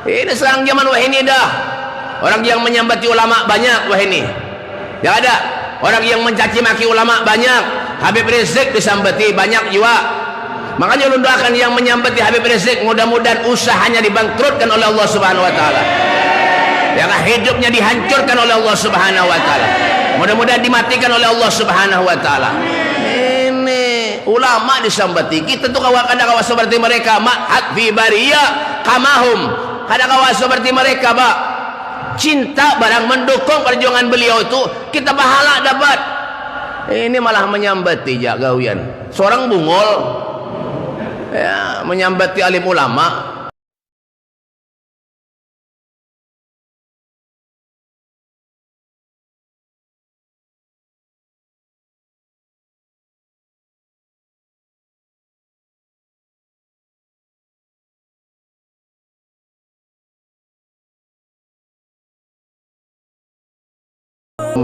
Ini sekarang zaman wah ini dah. Orang yang menyambati ulama banyak wah ini. Yang ada orang yang mencaci maki ulama banyak. Habib Rizik disambati banyak juga. Makanya lu doakan yang menyambati Habib Rizik, mudah-mudahan usahanya dibangkrutkan oleh Allah Subhanahu wa taala. Yang hidupnya dihancurkan oleh Allah Subhanahu wa taala. Mudah-mudahan dimatikan oleh Allah Subhanahu wa taala. Ini ulama disambati. Kita tuh kadang-kadang seperti mereka, ma'at fi bariya kamahum. Kadang-kadang seperti mereka, Pak. Cinta barang mendukung perjuangan beliau itu, kita pahala dapat. Ini malah menyambati gawian. Seorang bungol ya, menyambati alim ulama.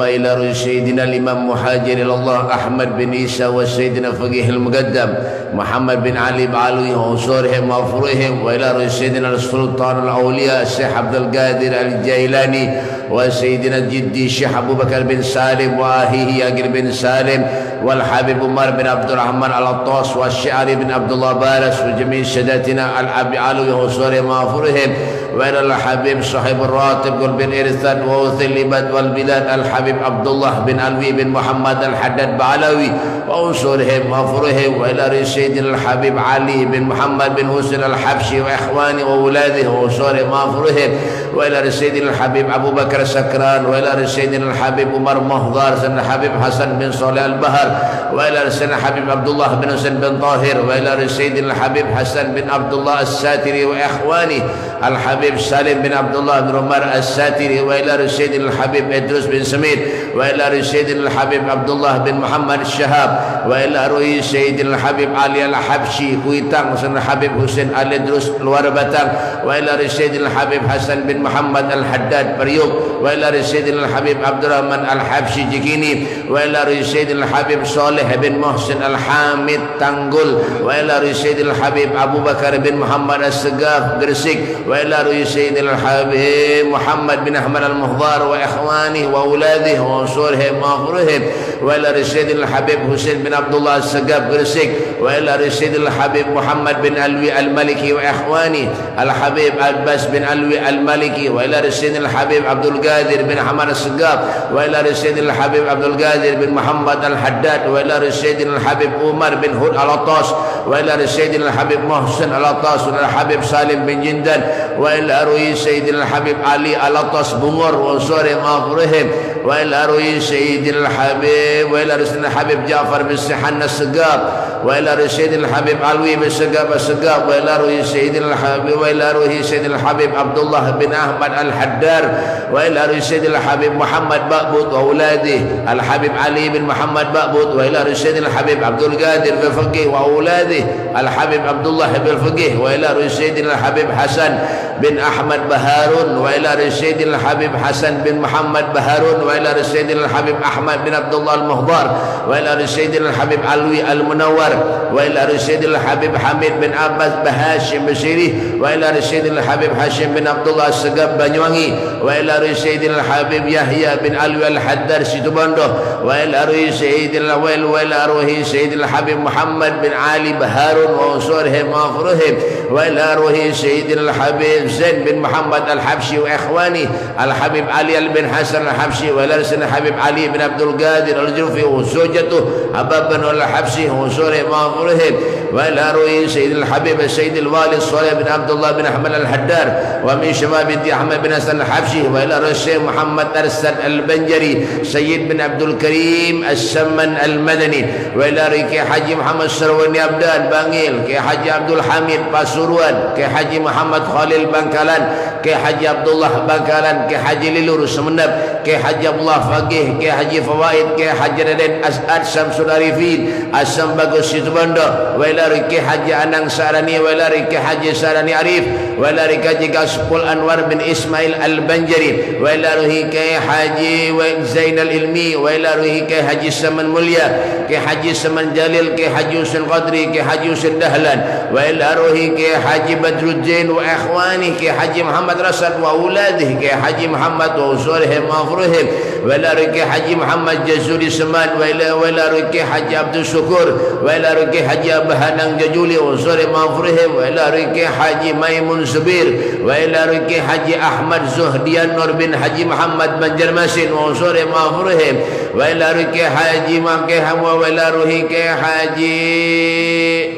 إلى سيدنا الإمام مهاجر الله أحمد بن عيسى وسيدنا فقيه المقدم محمد بن علي بعلوي وأنصارهم وأفرهم وإلى سيدنا السلطان الأولياء الشيخ عبد القادر الجيلاني وسيدنا الجدي الشيخ أبو بكر بن سالم وأخيه ياقر بن سالم والحبيب عمر بن عبد الرحمن العطاس والشعري بن عبد الله بارس وجميع سادتنا الأبي علوي وأنصارهم وأفرهم وإلى الحبيب صاحب الراتب قل بن إرثاد ووث الإباد والبلاد الحبيب عبد الله بن علوي بن محمد الحداد بعلوي وأنصارهم وأفرهم وإلى سيدنا الحبيب علي بن محمد بن حسين الحبشي وإخوانه وأولاده وأنصارهم وأفرهم وإلى سيدنا الحبيب أبو بكر السكران وإلى سيدنا الحبيب عمر مهضار سيدنا الحبيب حسن بن صالح البهر وإلى سيدنا الحبيب عبد الله بن حسين بن طاهر وإلى سيدنا الحبيب حسن بن عبد الله الساتري وإخوانه الحبيب سالم بن عبد الله بن عمر الساتري وإلى سيدنا الحبيب إدريس بن سميد وإلى سيدنا الحبيب عبد الله بن محمد الشهاب وإلى روي سيدنا الحبيب علي الحبشي كويتان سيدنا الحبيب حسين الإدريس الوربتان وإلى سيدنا الحبيب حسن بن محمد الحداد بريوك وإلى سيدنا الحبيب عبد الرحمن الحبشي جكيني وإلى سيدنا الحبيب صالح بن محسن الحامد تنقل وإلى سيدنا الحبيب أبو بكر بن محمد السقاف قرسيك وإلى سيدنا الحبيب محمد بن أحمد المهضار وإخوانه وأولاده وأنصارهم وأفرهم وإلى سيدنا الحبيب حسين بن عبد الله السقاف قرسيك وإلى سيدنا الحبيب محمد بن علوي المالكي وإخوانه الحبيب عباس بن علوي المالكي وإلى سيدنا الحبيب عبد القادر بن حمد السقاف وإلى سيدنا الحبيب عبد القادر بن محمد الحداد وإلى سيدنا الحبيب عمر بن هود العطاس وإلى سيدنا الحبيب محسن العطاس وإلى الحبيب سالم بن جندان وإلى روي سيدنا الحبيب علي العطاس بمر وأنصارهم وأفرهم وإلى روي سيدنا الحبيب وإلى سيدنا الحبيب جعفر بن سحن السقاف وإلى سيدنا الحبيب علوي بن السقاف وإلى روي سيدنا الحبيب وإلى روي سيدنا الحبيب عبد الله بن أحمد الحدار وإلى روي سيدنا الحبيب محمد بأبود وأولاده الحبيب علي بن محمد بأبود وإلى سيدنا الحبيب عبد القادر بن فقيه وأولاده الحبيب عبد الله بن فقيه وإلى سيدنا الحبيب حسن بن أحمد بهارون وإلى سيدنا الحبيب حسن بن محمد بهارون وإلى سيدنا الحبيب أحمد بن عبد الله المهضار وإلى سيدنا الحبيب علوي المنور وإلى سيدنا الحبيب حميد بن عباس بهاشم بشيري وإلى سيدنا الحبيب هاشم بن عبد الله السقاف بنيوانgi وإلى سيدنا الحبيب يحيى بن علوي الحدار situbondo وإلى سيدنا وإلى سيدنا الحبيب محمد بن علي بهارون وأنصارهم وأفرهم وإلى سيدنا الحبيب زين بن محمد الحبشي وإخوانه الحبيب علي بن حسن الحبشي وإلى سيدنا الحبيب علي بن عبد القادر الجوفي وزوجته حباب بن الحبشي وأنصارهم وأفرهم وإلى سيدنا الحبيب السيد الوالي الصالح بن عبد الله بن أحمد الحدار ومن شباب بنت أحمد بن حسن الحبشي وإلى الشيخ محمد أرسل البنجري سيد بن عبد الكريم السمن المدني وإلى كي حاجي محمد سرواني عبدان بانجيل كي حاجي عبد الحميد باسوروان كي حاجي محمد خالد بانكالان كي حاجي عبد الله بانكالان كي حاجي ليلور سمنب كي حاجي عبد الله فقيه كي حاجي فوائد كي حاجي ردين أسعد شمس العارفين السم bagus Situbondo, wa ila Riki Haji Anang Sarani, wa ila Riki Haji Sarani Arif, wa ila Riki Haji Gaspul Anwar bin Ismail Al-Banjari, wa ila Riki Haji Zainal Ilmi, wa ila Riki Haji Saman Mulia, Ki Haji Saman Jalil, Ki Haji Husin Qadri, Ki Haji Husin Dahlan, wa ila Riki Haji Badruddin wa ikhwani, Ki Haji Muhammad Rasad wa uladih, Ki Haji Muhammad wa usurihim wa afruhim, wa ila Riki Haji Muhammad Jazuli Seman, wa ila Riki Haji Abdul Syukur, wa ila Riki Haji Abahanang Jajuli wa usurihim wa afruhim, wa ila Riki Haji Maimun Zubir, wa ila Riki Haji Ahmad Zuhdian Nur bin Haji Muhammad Banjarmasin wa usurihim wa afruhim, wa ila Riki Haji Makeham, wa ila Riki Haji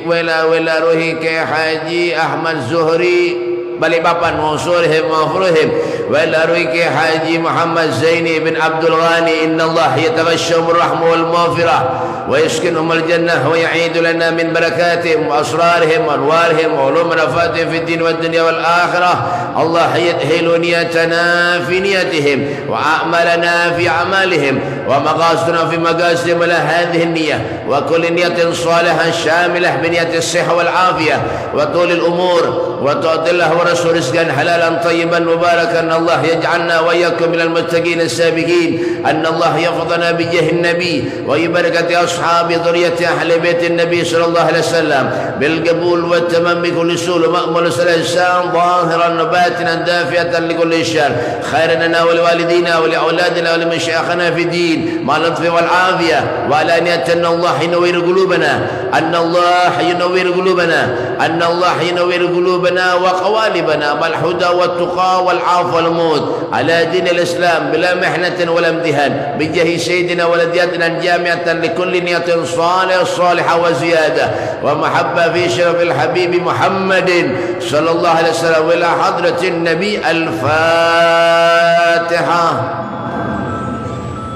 wala Ruhi ke Haji Ahmad Zuhri Balikpapan wa usurihim wa afruhim, wa ila Ruhi ke Haji Muhammad Zaini bin Abdul Ghani, inna Allah yataghashshahum ar-rahma wal maghfirah wa yaskinhum al-jannah wa ya'idu lana min barakatihim wa asrarihim wa anwarihim wa ulum nafatihim fid din wad dunya wal akhirah. Allah yadhilu niyatana fi niyatihim wa a'malana fi a'malihim wa maqasiduna fi maqasidihim ala hadhihi an-niyyah wa kulli niyatin salihah shamilah bi niyyati as-sihha wal afiyah wa tul al-umur wa ta'tillah wa rasul rizqan halalan tayyiban mubarakan. Allah yaj'alna wa iyyakum minal muttaqin as-sabiqin. Anna Allah yafdhana bi jahi an-nabi wa barakati ashabi dhurriyyati ahli bait an-nabi sallallahu alaihi wasallam bil qabul wa tamam bi kulli sul ma'mul sallallahu zahiran wa batinan dafiyatan li kulli shar khairan lana wa liwalidina wa li'auladina wa limashayikhina fi din ma latfi wal afiyah wa ala niyatin Allah yunawwir qulubana, anna Allah yunawwir qulubana, anna Allah yunawwir qulubana wa qawalibana mal huda wat tuqa wal af wal maut ala din al-islam bila mihnatin wala imtihan bi jahi sayyidina waladiyatina jami'atan li kulli niyatin salihah wa ziyadah wa mahabba fi syarafil habib Muhammadin sallallahu alaihi wasallam wa ila hadratin nabi. Al-Fatihah.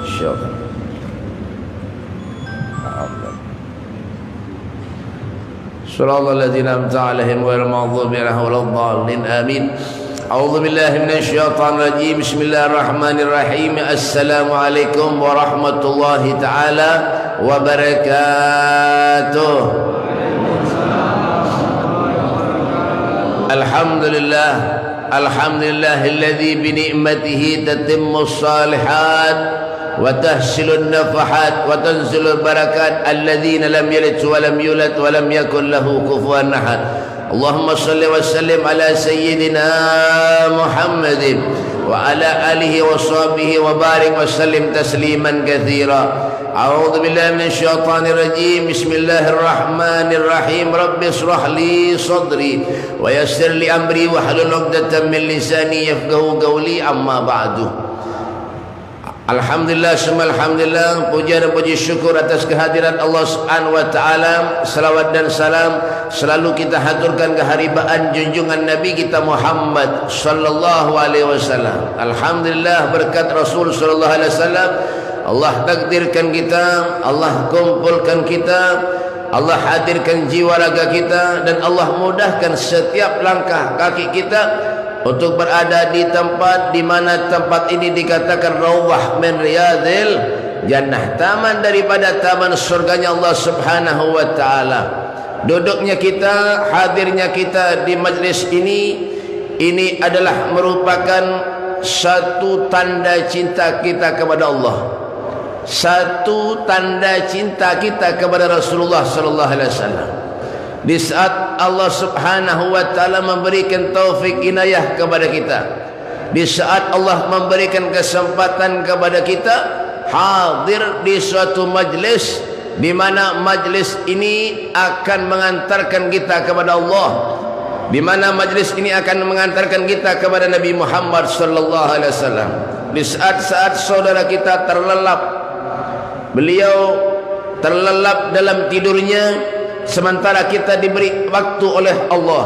Syukran. Surah Al-Ladzina amta alaihim wa al-maghdubi alaihim wa al-dhalin. Amin. A'udzu billahi minasyaitonir rajim. Bismillahirrahmanirrahim. Assalamualaikum warahmatullahi taala wabarakatuh. Alhamdulillah, alhamdulillahilladzi bi ni'matihi tatimmus shalihat wa tahsilun nafahat wa tanzilul barakat alladzina lam yalid wa lam yulad wa lam yakul lahu kufuwan ahad. Allahumma salli wa sallim ala sayyidina Muhammadin wa ala alihi wa sahbihi wa barik wa sallim tasliman katsira. A'udzu billahi minasyaitonir rajim. Bismillahirrahmanirrahim. Rabbi ishrah li sadri wa yassir li amri wa hlul 'uqdatam min lisani yafqahu qawli. Amma ba'du. Alhamdulillah, semua alhamdulillah, puja dan puji syukur atas kehadiran Allah Subhanahu wa taala. Selawat dan salam selalu kita haturkan keharibaan junjungan Nabi kita Muhammad sallallahu alaihi wasallam. Alhamdulillah, berkat Rasul sallallahu alaihi wasallam Allah takdirkan kita, Allah kumpulkan kita, Allah hadirkan jiwa raga kita, dan Allah mudahkan setiap langkah kaki kita untuk berada di tempat di mana tempat ini dikatakan raudhah min riyadil jannah, taman daripada taman surganya Allah Subhanahu wa taala. Duduknya kita, hadirnya kita di majlis ini adalah merupakan satu tanda cinta kita kepada Allah, satu tanda cinta kita kepada Rasulullah sallallahu alaihi wasallam. Di saat Allah Subhanahu wa taala memberikan taufik inayah kepada kita, di saat Allah memberikan kesempatan kepada kita hadir di suatu majlis di mana majlis ini akan mengantarkan kita kepada Allah, di mana majlis ini akan mengantarkan kita kepada Nabi Muhammad sallallahu alaihi wasallam. Di saat-saat saudara kita terlelap, beliau terlelap dalam tidurnya, sementara kita diberi waktu oleh Allah,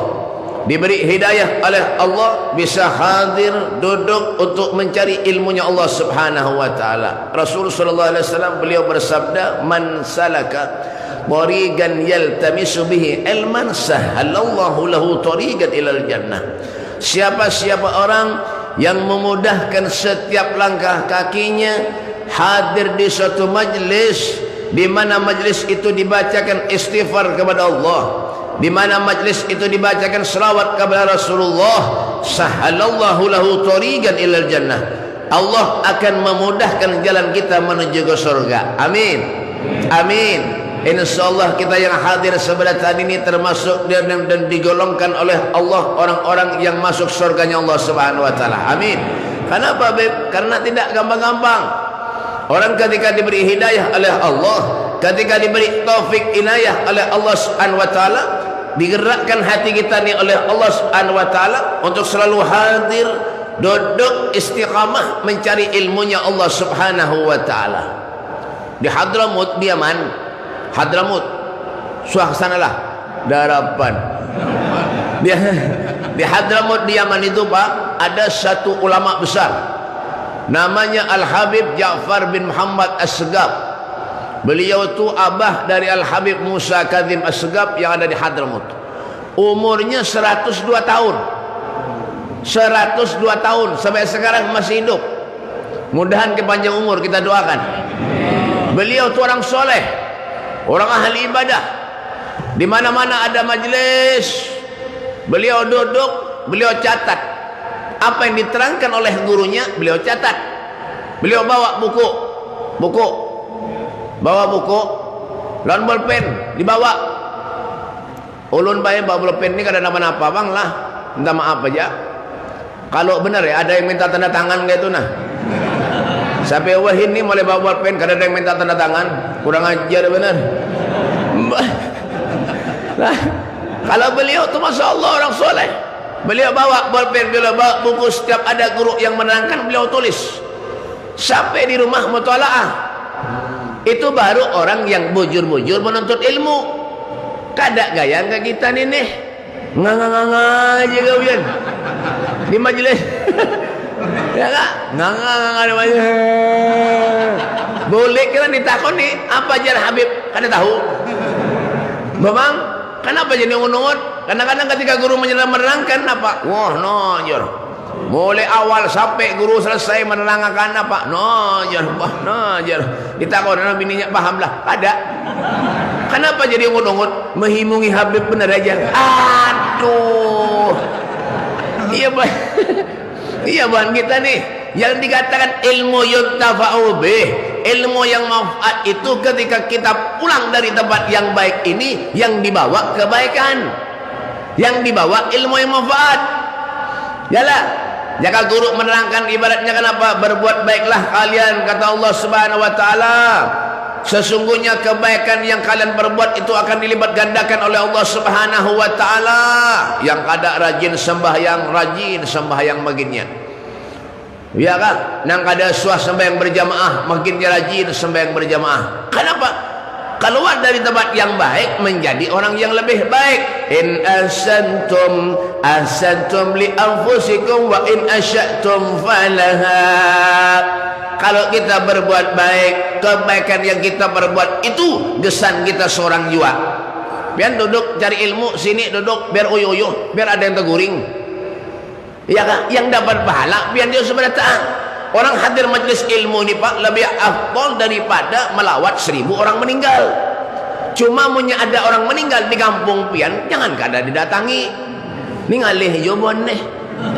diberi hidayah oleh Allah, bisa hadir duduk untuk mencari ilmunya Allah Subhanahu wa taala. Rasul sallallahu alaihi wasallam beliau bersabda, "Man salaka tariqan yaltamisu bihi ilman sahhalallahu lahu tariqan ilal jannah." Siapa-siapa orang yang memudahkan setiap langkah kakinya hadir di suatu majlis di mana majlis itu dibacakan istighfar kepada Allah, di mana majlis itu dibacakan selawat kepada Rasulullah, sahalallahu lahu tariqan ilal jannah. Allah akan memudahkan jalan kita menuju ke surga. Amin. Amin. Insyaallah kita yang hadir sebelah tadi ini termasuk dan digolongkan oleh Allah orang-orang yang masuk surganya Allah Subhanahu wa taala. Amin. Kenapa, Beb? Karena tidak gampang-gampang. Orang ketika diberi hidayah oleh Allah, ketika diberi taufik inayah oleh Allah Subhanahu wa taala, digerakkan hati kita ni oleh Allah Subhanahu wa taala untuk selalu hadir, duduk istiqamah mencari ilmunya Allah Subhanahu wa taala. Di Hadramut, di Yaman, Hadramut, suasanalah darapan. Di Hadramut di Yaman itu, Pak, ada satu ulama besar namanya Al-Habib Ja'far bin Muhammad As-Segaf. Beliau itu abah dari Al-Habib Musa Kadzim As-Segaf yang ada di Hadramut. Umurnya 102 tahun. 102 tahun sampai sekarang masih hidup. Mudahan kepanjang umur, kita doakan. Beliau itu orang soleh, orang ahli ibadah. Di mana-mana ada majlis, beliau duduk, beliau catat. Apa yang diterangkan oleh gurunya, beliau catat. Beliau bawa buku, bawa buku, lawan bolpen, dibawa. Ulun bayar bawa bolpen ini kada napa-napa, bang lah, minta maaf aja. Kalau benar ya, ada yang minta tanda tangan gitu nah. Sampai wah ini mulai bawa bolpen, kada ada yang minta tanda tangan, kurang ajar benar. Nah, kalau beliau tu masya Allah orang soleh. Beliau bawa bolpen, beliau bawa buku, setiap ada guru yang menerangkan beliau tulis. Sampai di rumah mutalaah. Itu baru orang yang bujur-bujur menuntut ilmu. Kada gaya ke kita nih. Nganga-nganga aja kalian. Di majelis. Ya kak? Nganga-nganga di majelis. Boleh kita ditakon nih, apa ajar Habib? Kada tahu. Memang kenapa jadi ngunut? Kadang-kadang ketika guru menerangkan apa? Wah, nojor. Mulai awal sampai guru selesai menerangkan apa? Nojor, wah, nojor. Ditakon bininya pahamlah. Ada. Kenapa jadi ngunut? Menghimungi Habib benar aja. Aduh. Iya, Bang. Iya, Bang, kita nih yang dikatakan ilmu yuntafa'u bih, ilmu yang manfaat itu ketika kita pulang dari tempat yang baik ini, yang dibawa kebaikan, yang dibawa ilmu yang manfaat. Yalah, jika guru menerangkan ibaratnya kenapa berbuat baiklah kalian, kata Allah Subhanahu wa taala, sesungguhnya kebaikan yang kalian perbuat itu akan dilipat gandakan oleh Allah Subhanahu wa taala. Yang kada rajin sembahyang baginnya. Ya kan? Nang kada suah sembahyang berjamaah, makin rajin sembahyang berjamaah. Kenapa? Keluar dari tempat yang baik menjadi orang yang lebih baik. In ahsantum li anfusikum wa in asyatum falaha. Kalau kita berbuat baik, kebaikan yang kita perbuat itu gesan kita seorang jua. Biar duduk cari ilmu sini, duduk biar uyuh, biar ada yang teguring. Ya kan? Yang dapat pahala biar dia sebenarnya taat. Orang hadir majlis ilmu ini, Pak, lebih afdal daripada melawat 1000 orang meninggal. Cuma punya ada orang meninggal di kampung pian, jangan kada didatangi. Ni ngalih jobon nih,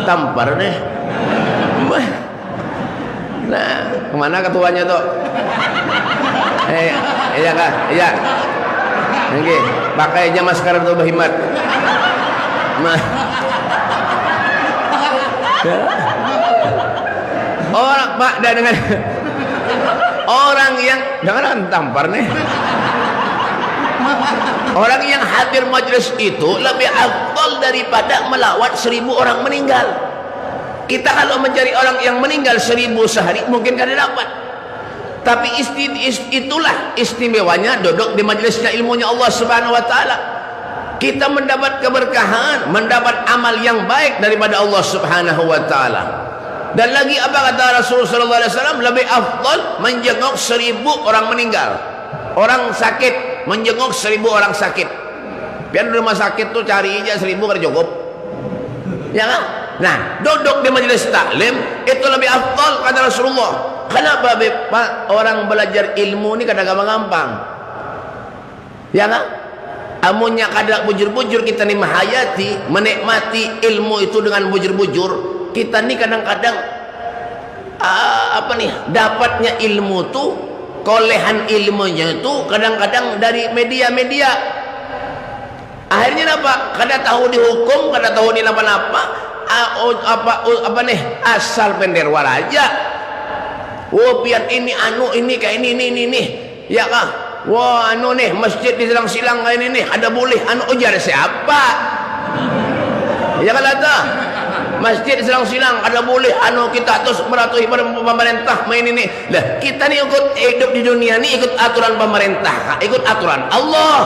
tampar nih. Nah, kemana ketuanya tuh? Iya kak, iya. Oke, pakai aja masker tuh berhimat. Orang Pak dan dengan orang yang jangan tampar nih. Orang yang hadir majelis itu lebih afdal daripada melawat 1000 orang meninggal. Kita kalau mencari orang yang meninggal 1000 sehari mungkin kada dapat. Tapi itulah istimewanya duduk di majelisnya ilmunya Allah Subhanahu wa taala. Kita mendapat keberkahan, mendapat amal yang baik daripada Allah Subhanahu wa taala. Dan lagi apa kata Rasulullah sallallahu alaihi wasallam, lebih afdal menjenguk 1000 orang meninggal. Orang sakit menjenguk 1000 orang sakit. Biar di rumah sakit tuh cari aja 1000 kada cukup. Ya kan? Nah, duduk di majelis taklim itu lebih afdal kata Rasulullah. Kenapa Pak orang belajar ilmu ini kadang gampang? Ya kan? Amunnya kadang bujur-bujur kita nih menghayati, menikmati ilmu itu dengan bujur-bujur, kita nih kadang-kadang dapatnya ilmu tuh, kolehan ilmunya itu kadang-kadang dari media-media. Akhirnya apa? Kada tahu dihukum, kada tahu di apa-apa, asal penderwar aja. Oh pian ini ini kayak ini ya kah? Wah nih masjid di silang-silang kayak ini nih ada boleh ujar siapa? Ya kan ada masjid di silang-silang ada boleh kita terus meratuhi pemerintah main ini. Lah kita nih ikut hidup di dunia nih ikut aturan pemerintah, ikut aturan Allah.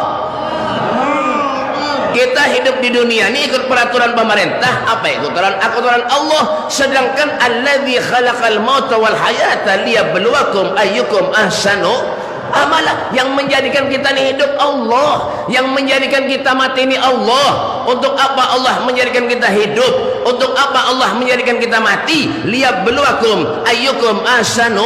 Kita hidup di dunia ini ikut peraturan pemerintah, apa ikut aturan Allah. Sedangkan alladzi khalaqal mauta wal hayata liyabluwakum ayyukum ahsanu amala. Yang menjadikan kita ini hidup Allah, yang menjadikan kita mati ini Allah. Untuk apa Allah menjadikan kita hidup? Untuk apa Allah menjadikan kita mati? Liyabluwakum ayyukum ahsanu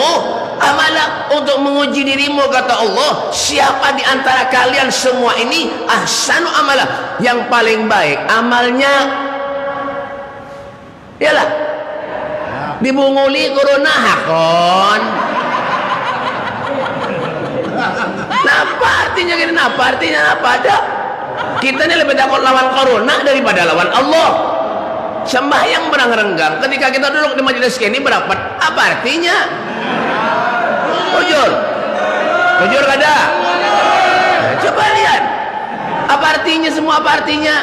amala, untuk menguji dirimu, kata Allah, siapa di antara kalian semua ini ahsanu amala, yang paling baik amalnya. Yalah dibunguli corona hakon. Napa artinya gini? Napa artinya? Apa ada? Kita ini lebih takut lawan corona daripada lawan Allah. Sembahyang berang-renggang ketika kita duduk di majelis ini berapat, apa artinya? Jujur kada? Coba lihat apa artinya semua, apa artinya?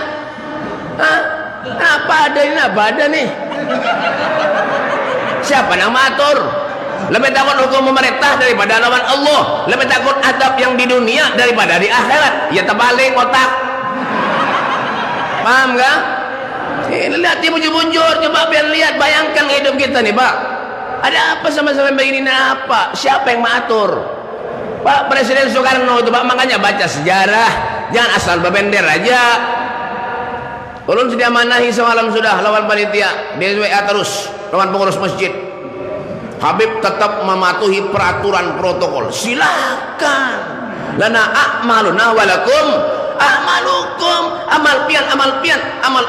Hah? Apa ada ini, apa ada nih? Siapa yang mengatur? Lebih takut hukum pemerintah daripada lawan Allah, lebih takut adab yang di dunia daripada di akhirat. Ya terbalik otak. Paham gak? Ini lihat bujur-bujur, coba biar lihat, bayangkan hidup kita nih Pak. Ada apa sama-sama begini? Apa? Siapa yang mengatur? Pak Presiden Soekarno itu Pak, makanya baca sejarah, jangan asal babender aja. Ulun sudah manahi semalam sudah lawan panitia, di WA terus lawan pengurus masjid. Habib tetap mematuhi peraturan protokol. Silakan. Lana a'maluna walakum a'malukum. Amal pian, amal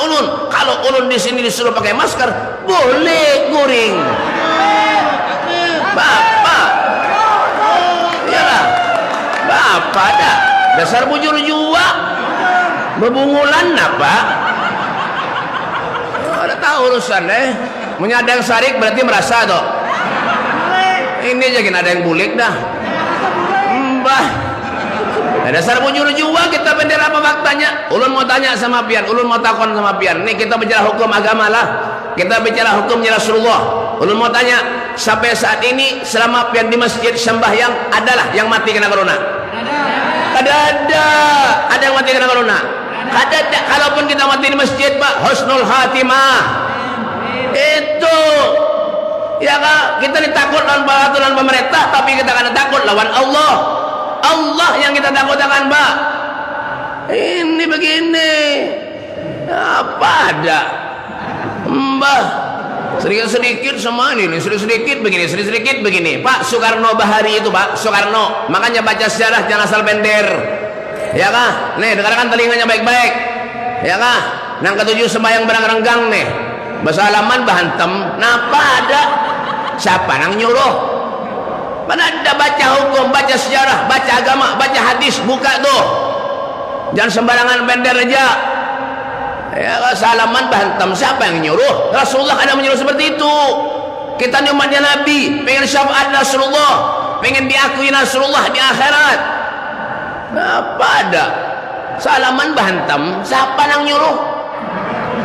ulun. Kalau ulun di sini disuruh pakai masker, boleh guring. Bapak, iyalah, bapak ada dasar bujur jua, bebungulan apa? Ada tahu urusan menyadang sarik berarti merasa toh. Ini aja ada yang bulik dah. Mbah. Dasar bujur jua kita bendera apa faktanya? Ulun mau tanya sama pian, ulun mau takon sama pian. Nih kita bicara hukum agama lah. Kita bicara hukumnya Rasulullah. Ulun mau tanya, sampai saat ini selama pian di masjid sembahyang adalah yang mati kena corona? Ada. Ada yang mati kena corona? Ada. Kalaupun kita mati di masjid, Pak, husnul khatimah. Itu. Ya kan? Kita ditakut lawan peraturan pemerintah, tapi kita kan takut lawan Allah. Allah yang kita takutkan, Pak. Ini begini. Apa ada? Mbah, sedikit-sedikit semua ini, sedikit-sedikit begini. Pak Soekarno Bahari itu, Pak Soekarno. Makanya baca sejarah jangan asal bender. Ya kah? Nih, dengarkan telinganya baik-baik. Ya kah? Yang ketujuh sembahyang berang-renggang nih. Bersalaman bahantem. Napa ada? Siapa yang nyuruh? Mana ada baca hukum, baca sejarah, baca agama, baca hadis, buka tuh. Jangan sembarangan bender aja. Ya, salaman bahantam, siapa yang nyuruh? Rasulullah ada menyuruh seperti itu. Kita ni umatnya Nabi, pengen syafaat Rasulullah, pengen diakui Rasulullah di akhirat. Apa ada? Salaman bahantam, siapa yang nyuruh?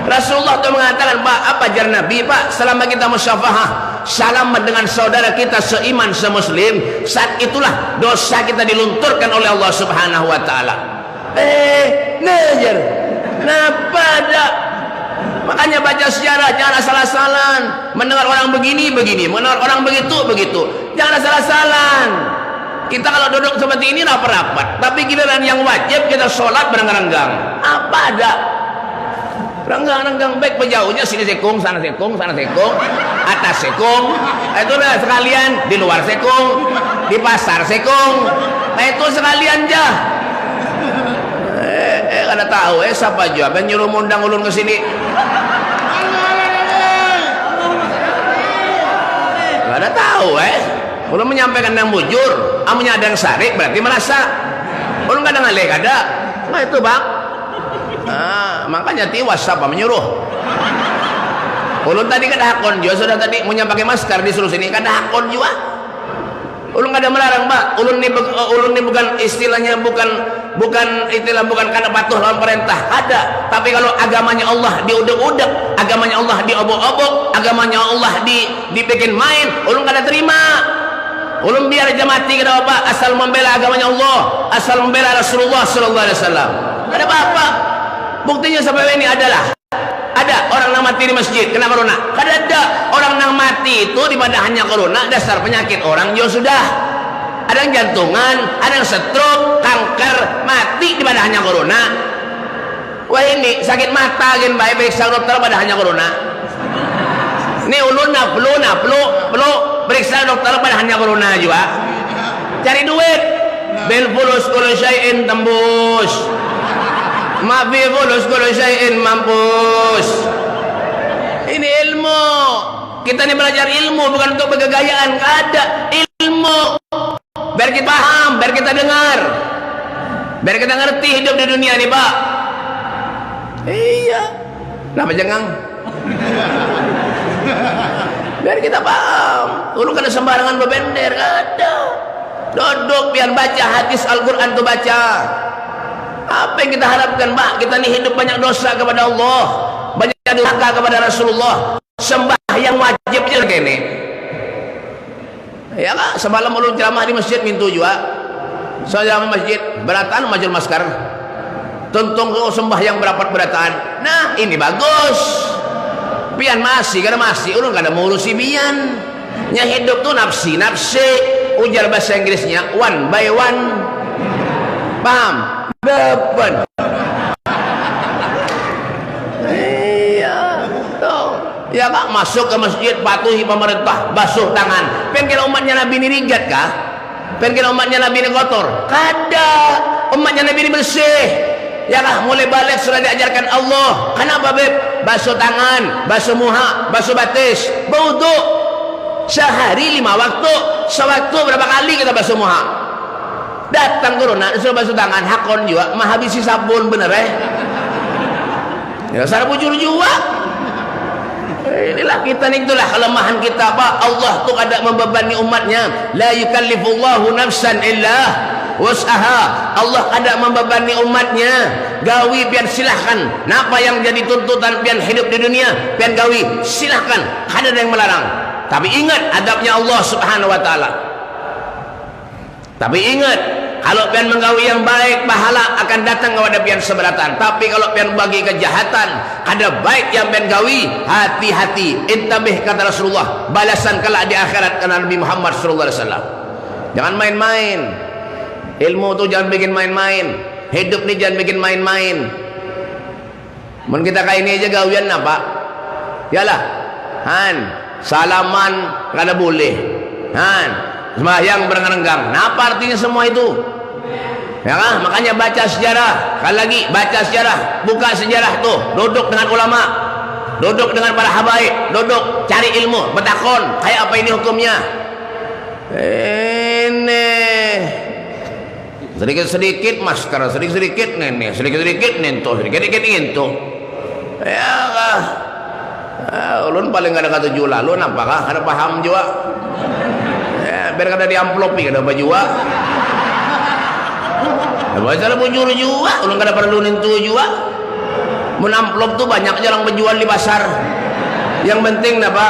Rasulullah itu mengatakan, Pak, apa ajar Nabi, Pak? Selama kita musyafahah, salaman dengan saudara kita seiman semuslim, saat itulah dosa kita dilunturkan oleh Allah Subhanahu wa taala. Najar. Napa ada? Makanya baca sejarah jangan asal-asalan. Mendengar orang begini, mendengar orang begitu. Jangan asal-asalan. Kita kalau duduk seperti ini rapat-rapat, tapi giliran yang wajib kita sholat berenggang-renggang. Apa ada? Renggang baik pejauhnya, sini sekung, sana sekung, atas sekung. Itu udah sekalian, di luar sekung, di pasar sekung. Nah itu sekalian aja. Kada tahu siapa aja ben nyuruh mundang ulun ke sini. Kada tahu ulun menyampaikan yang bujur, amunya ada yang sarik berarti merasa. Ulun kadang ngalih kada. Nah itu bang. Makanya tiwas siapa menyuruh. Ulun tadi kada hakon juga sudah tadi mau pakai masker disuruh sini kada hakon juga. Ulun kada melarang Pak. Ulun ni bukan istilahnya bukan karena patuh lawan perintah. Ada. Tapi kalau agamanya Allah diudak-udak, agamanya Allah diobok-obok, agamanya Allah dibikin main, ulun kada terima. Ulun biar aja mati kada apa, asal membela agamanya Allah, asal membela Rasulullah sallallahu alaihi wasallam. Kada apa-apa. Buktinya sampai ini ada orang yang mati di masjid kena corona. Kada ada orang yang mati itu di pada hanya corona, dasar penyakit orang juga sudah. Ada yang jantungan, ada yang stroke, kanker, mati di pada hanya corona. Wah ini sakit mata gen baik periksa dokter pada hanya corona. Ini ulun perlu periksa dokter pada hanya corona juga. Cari duit. Bil fulus kullu syai'in tembus. Mafi fulus kullu syai'in mampus. Ini ilmu. Kita ini belajar ilmu bukan untuk bergegayaan. Ada ilmu. Biar kita paham, biar kita dengar, biar kita ngerti hidup di dunia ini Pak. Iya. Kenapa jangan? Biar kita paham. Dulu kada sembarangan bebender, kada. Duduk biar baca hadis Al-Quran tuh baca. Apa yang kita harapkan Pak? Kita ini hidup banyak dosa kepada Allah, banyak durhaka kepada Rasulullah. Sembahyang wajib je kene. Ya Kak, semalam ulun ceramah di masjid mintu juga. Saya ceramah masjid, beratan majul masker. Tuntung sembahyang beratan. Nah, ini bagus. Pian masih, kada masih ulun kada mau urusi pian. Nya hidup tuh nafsi. Ujar bahasa Inggrisnya one by one. Paham? Depan. Ya Kak, masuk ke masjid, patuhi pemerintah, basuh tangan. Pengen kira umatnya Nabi ini rigat kah? Pengen kira umatnya Nabi ini kotor? Kada. Umatnya Nabi ini bersih. Ya Kak, mulai balik sudah diajarkan Allah. Kenapa Beb? Basuh tangan, basuh muha, basuh batis, berwudu. Sehari 5 waktu. Sewaktu berapa kali kita basuh muha? Datang corona, disuruh basuh tangan, hakon juga, menghabisi sabun bener ya sarap bujur juga. Inilah kita nih, itulah kelemahan kita Pak. Allah tuh kada membebani umatnya. La yukallifullahu nafsan illa wus'aha. Allah kada membebani umatnya. Gawi pian silahkan. Napa yang jadi tuntutan pian hidup di dunia, pian gawi silahkan. Kada ada yang melarang. Tapi ingat adabnya Allah Subhanahu wa taala. Tapi ingat, kalau pian menggawi yang baik, pahala akan datang kepada pian seberatan. Tapi kalau pian bagi kejahatan, ada baik yang pian gawi, hati-hati. Intabih kata Rasulullah, balasan kelak di akhirat karena Nabi Muhammad sallallahu alaihi wasallam. Jangan main-main. Ilmu tu jangan bikin main-main. Hidup ni jangan bikin main-main. Mun kita kayak ini aja gawian apa? Yalah. Salaman kada boleh. Sembahyang berenggang-enggang. Apa artinya semua itu? Ya kan? Makanya baca sejarah. Sekali lagi baca sejarah, buka sejarah tuh, duduk dengan ulama, duduk dengan para habaib, duduk cari ilmu, bertakon, kayak apa ini hukumnya. Ini sedikit-sedikit masker, sedikit-sedikit nenek, sedikit-sedikit nentuh, sedikit-sedikit nyentuh. Ya kah? Ulun paling gak ada kata jula, lu nampakah? Ada paham juga? Biar kada di amplopi kada baju wa. Baca bujur juga, ulun kada perlu nentu juga. Mun amplop tuh banyak jarang berjual di pasar. Yang penting apa?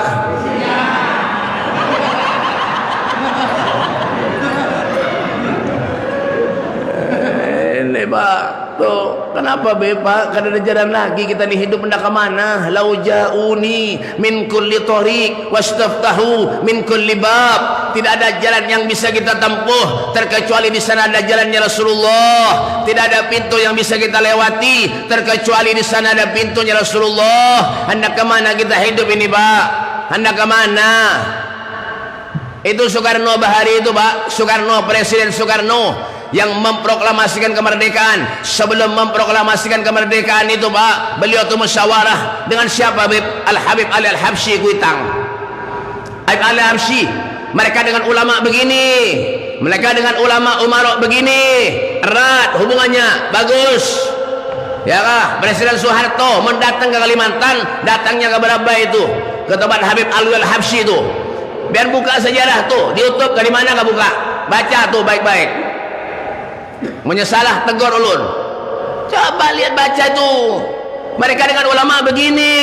Ini Pak. Tuh, kenapa Pak? Kada ada jalan lagi kita nih hidup hendak ke mana? Lau ja'uni min kulli tariq wastaftahu min kulli bab. Tidak ada jalan yang bisa kita tempuh terkecuali di sana ada jalannya Rasulullah. Tidak ada pintu yang bisa kita lewati terkecuali di sana ada pintunya Rasulullah. Hendak ke mana kita hidup ini, Pak? Hendak ke mana? Itu Soekarno Bahari itu, Pak. Soekarno, Presiden Soekarno yang memproklamasikan kemerdekaan. Sebelum memproklamasikan kemerdekaan itu, Pak, beliau itu musyawarah dengan siapa, Habib? Al-Habib Ali Al-Habsyi Kuitang. Habib Ali Al-Habsyi, mereka dengan ulama begini, mereka dengan ulama Umarok begini, erat hubungannya, bagus. Ya kah? Presiden Soeharto mendatang ke Kalimantan, datangnya ke berapa itu? Ke tempat Habib Ali Al-Habsyi itu. Biar buka sejarah tuh, di YouTube dari mana nggak buka? Baca tuh baik-baik. Menyesalah tegur ulun. Coba lihat baca tuh. Mereka dengan ulama begini.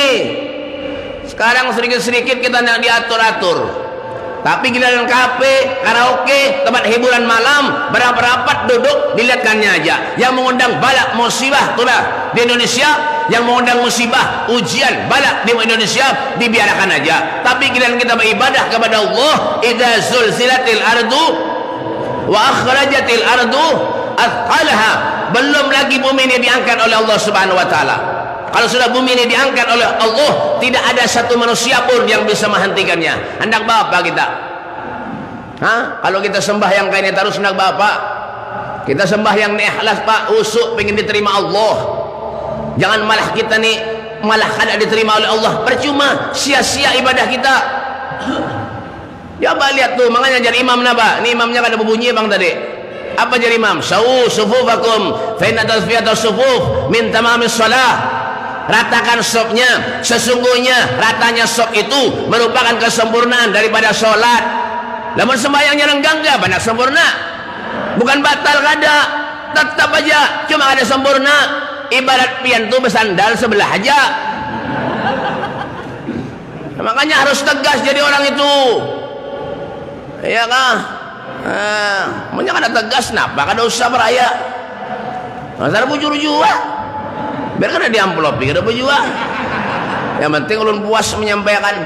Sekarang sedikit-sedikit kita nak diatur-atur. Tapi giliran kafe, karaoke, tempat hiburan malam, berapat-rapat duduk dilihatkannya aja. Yang mengundang balak musibah tulah di Indonesia, yang mengundang musibah ujian balak di Indonesia dibiarkan aja. Tapi giliran kita beribadah kepada Allah, idza zulzilatil ardu wa akhrajatil ardu athqalaha, belum lagi bumi ini diangkat oleh Allah Subhanahu wa taala. Kalau sudah bumi ini diangkat oleh Allah, tidak ada satu manusia pun yang bisa menghentikannya. Hendak Bapak kita. Hah? Kalau kita sembahyang kayak ini terus hendak Bapak. Kita sembahyang nih ikhlas, Pak, usuk pengen diterima Allah. Jangan malah kita nih malah kada diterima oleh Allah. Percuma, sia-sia ibadah kita. Ya Pak, lihat tuh, makanya jadi imam napa? Ini imamnya kada berbunyi Bang tadi. Apa jadi imam? Sawu sufufakum fa inna tasfiyatas sufuf min tamamis shalah. Ratakan sopnya, sesungguhnya ratanya sop itu merupakan kesempurnaan daripada sholat. Namun sembahyangnya renggang gak banyak sempurna, bukan batal kada, tetap aja cuma ada sempurna. Ibarat pian tuh bersandal sebelah aja. Makanya harus tegas jadi orang itu, iya kah? Makanya kada tegas, napa kada usah beraya. Masa bujur jua biar kan ada di amplop, ada berjuang. Yang penting ulun puas menyampaikan.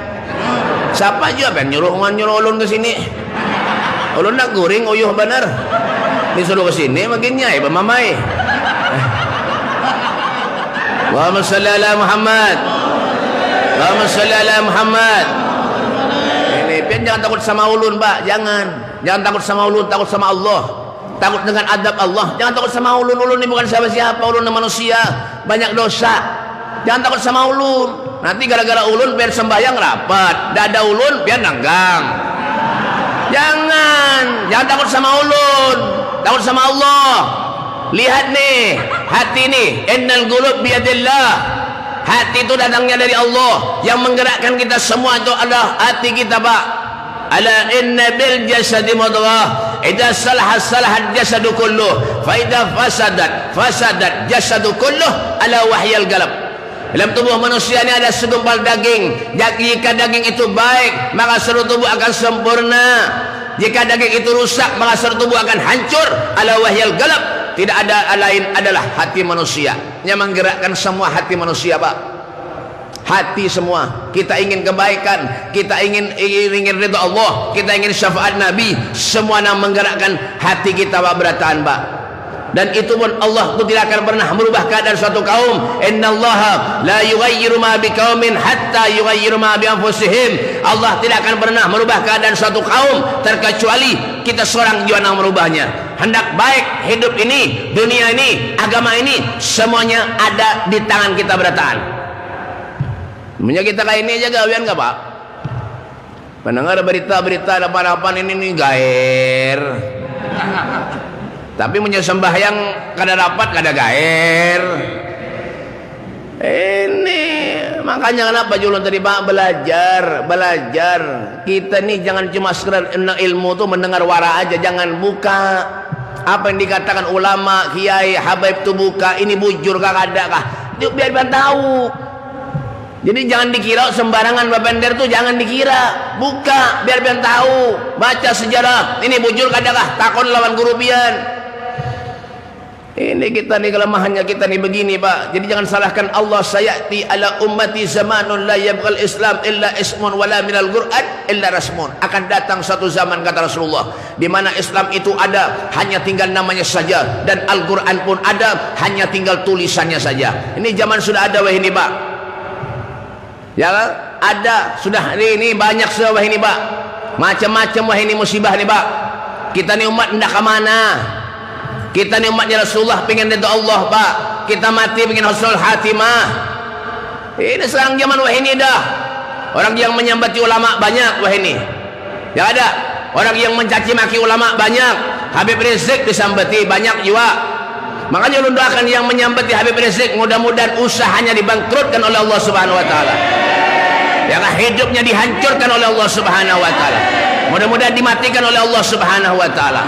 Siapa juga ben nyuruh ulun ke sini. Ulun nak guring uyuh bener. Disuruh ke sini makin nyai pemamai. Allahumma shalli ala Muhammad. Allahumma shalli ala Muhammad. Ini pian jangan takut sama ulun, Pak. Jangan takut sama ulun, takut sama Allah. Takut dengan adab Allah. Jangan takut sama ulun. Ulun ini bukan siapa-siapa. Ulun ini manusia, banyak dosa. Jangan takut sama ulun. Nanti gara-gara ulun biar sembahyang rapat, dada ulun biar nanggang. Jangan takut sama ulun, takut sama Allah. Lihat nih, hati nih, innal qulub biyadillah. Hati itu datangnya dari Allah. Yang menggerakkan kita semua itu adalah hati kita, Pak. Ala inna bil jasadi mudghah, idza salahat salahat jasadu kulluh, fa idza fasadat jasadu kulluh, ala wahyal qalb. Dalam tubuh manusia ini ada segumpal daging. Jika daging itu baik, maka seluruh tubuh akan sempurna. Jika daging itu rusak, maka seluruh tubuh akan hancur. Ala wahyal qalb. Tidak ada lain adalah hati manusia yang menggerakkan semua hati manusia, Pak. Hati semua. Kita ingin kebaikan, kita ingin ridha Allah, kita ingin syafaat Nabi, semua yang menggerakkan hati kita, Pak, berataan, Pak. Dan itu pun Allah itu tidak akan pernah merubah keadaan suatu kaum. Innallaha la yughayyiru ma biqaumin hatta yughayyiru ma bi anfusihim. Allah tidak akan pernah merubah keadaan suatu kaum terkecuali kita seorang juga yang merubahnya. Hendak baik hidup ini, dunia ini, agama ini, semuanya ada di tangan kita berataan. Punya kita kayak ini aja gawian gak, Pak? Pendengar berita-berita apa-apa ini nih gair. Tapi punya sembahyang kada dapat, kada gair. Ini makanya kenapa julun tadi, Pak, belajar. Kita nih jangan cuma sekedar ilmu tuh mendengar wara aja, jangan buka. Apa yang dikatakan ulama, kiai, habaib tuh buka. Ini bujur kah kada kah? Biar tahu. Jadi jangan dikira sembarangan babender tuh, jangan dikira. Buka biar tahu. Baca sejarah. Ini bujur kadakah? Takon lawan guru pian. Ini kita nih kelemahannya kita nih begini Pak. Jadi jangan salahkan Allah. Sayati ala ummati zamanun la yabghal Islam illa ismun wala minal Qur'an illa rasmun. Akan datang satu zaman kata Rasulullah di mana Islam itu ada hanya tinggal namanya saja, dan Al-Qur'an pun ada hanya tinggal tulisannya saja. Ini zaman sudah ada wah ini Pak. Ya ada sudah ini banyak sudah wah ini Pak. Macam-macam wah ini musibah nih Pak. Kita nih umat hendak ke mana? Kita ni umatnya Rasulullah pengen ridha Allah Pak. Kita mati pengen husnul khatimah. Ini sekarang zaman wah ini dah. Orang yang menyambati ulama banyak wah ini. Ya ada. Orang yang mencaci maki ulama banyak. Habib Rizik disambati banyak juga. Makanya lu doakan yang menyambati Habib Rizik, mudah-mudahan usahanya dibangkrutkan oleh Allah Subhanahu wa taala. Yang hidupnya dihancurkan oleh Allah Subhanahu wa taala. Mudah-mudahan dimatikan oleh Allah Subhanahu wa taala.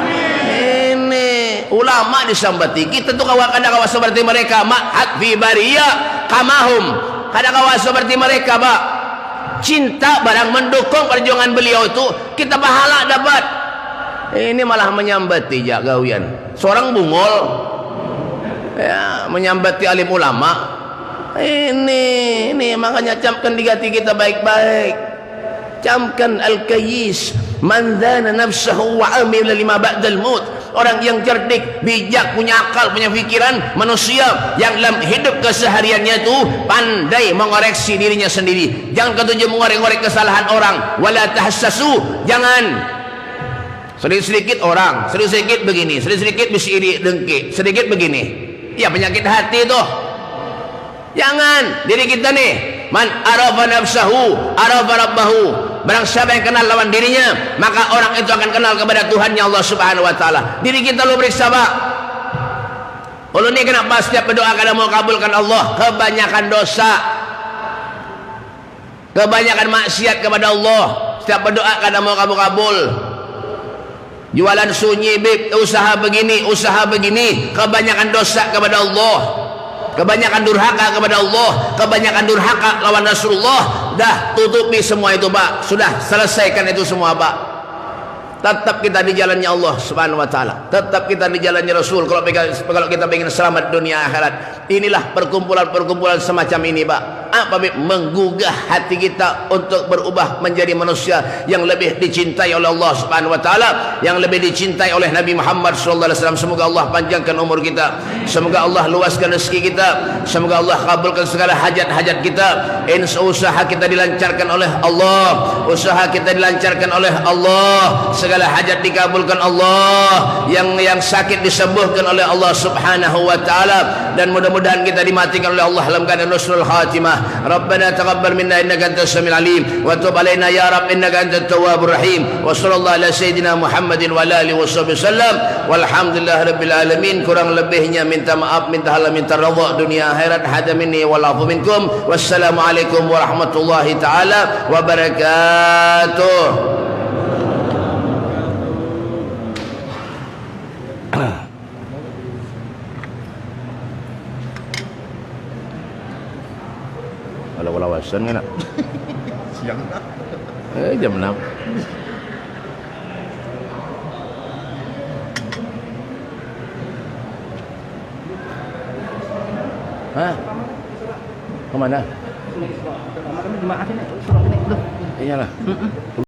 Ulama disambati, kita tuh kadang-kadang seperti mereka, ma'at fi bariyah kamahum, kadang-kadang seperti mereka Pak. Cinta barang mendukung perjuangan beliau itu, kita pahala dapat. Ini malah menyambati ya gawian seorang bungol ya, menyambati alim ulama. Ini makanya camkan di hati kita baik-baik. Camkan al-kayyis man dhana nafsahu wa amila lima ba'dal maut. Orang yang cerdik, bijak, punya akal, punya pikiran, manusia yang dalam hidup kesehariannya itu pandai mengoreksi dirinya sendiri. Jangan ketujuh mengorek-ngorek kesalahan orang. Wala tahassasu, jangan sedikit-sedikit orang, sedikit-sedikit begini, sedikit-sedikit bisa iri dengki, sedikit begini. Ya penyakit hati itu. Jangan diri kita nih, man arafa nafsahu arafa rabbahu. Barang siapa yang kenal lawan dirinya, maka orang itu akan kenal kepada Tuhannya Allah Subhanahu wa taala. Diri kita lu periksa Pak. Lu ni kenapa setiap berdoa kadang mau kabulkan Allah? Kebanyakan dosa, kebanyakan maksiat kepada Allah. Setiap berdoa kadang mau kabul. Jualan sunyi bib, usaha begini, kebanyakan dosa kepada Allah. Kebanyakan durhaka kepada Allah, kebanyakan durhaka lawan Rasulullah. Dah tutupi semua itu Pak. Sudah selesaikan itu semua Pak. Tetap kita di jalannya Allah Subhanahu wa taala. Tetap kita di jalannya Rasul kalau kita ingin selamat dunia akhirat. Inilah perkumpulan-perkumpulan semacam ini Pak. Apa menggugah hati kita untuk berubah menjadi manusia yang lebih dicintai oleh Allah Subhanahu wa taala, yang lebih dicintai oleh Nabi Muhammad sallallahu alaihi wasallam. Semoga Allah panjangkan umur kita, semoga Allah luaskan rezeki kita, semoga Allah kabulkan segala hajat-hajat kita. Insya usaha kita dilancarkan oleh Allah, usaha kita dilancarkan oleh Allah, segala hajat dikabulkan Allah, yang sakit disembuhkan oleh Allah Subhanahu wa taala, dan mudah-mudahan kita dimatikan oleh Allah dalam keadaan husnul khatimah. Rabbana taqabbal minna innaka antas samiul alim wa tub alaina ya rab innaka antat tawwabur rahim. Wa sallallahu ala sayidina Muhammadin wa ala alihi wasallam. Walhamdulillah rabbil alamin. Kurang lebihnya minta maaf, minta halal, minta redha dunia akhirat. Hada minni wal afu minkum. Wassalamualaikum warahmatullahi taala wabarakatuh. Kalau lawasan kan nak siang jam 6. Hah? Kemana? Iyalah.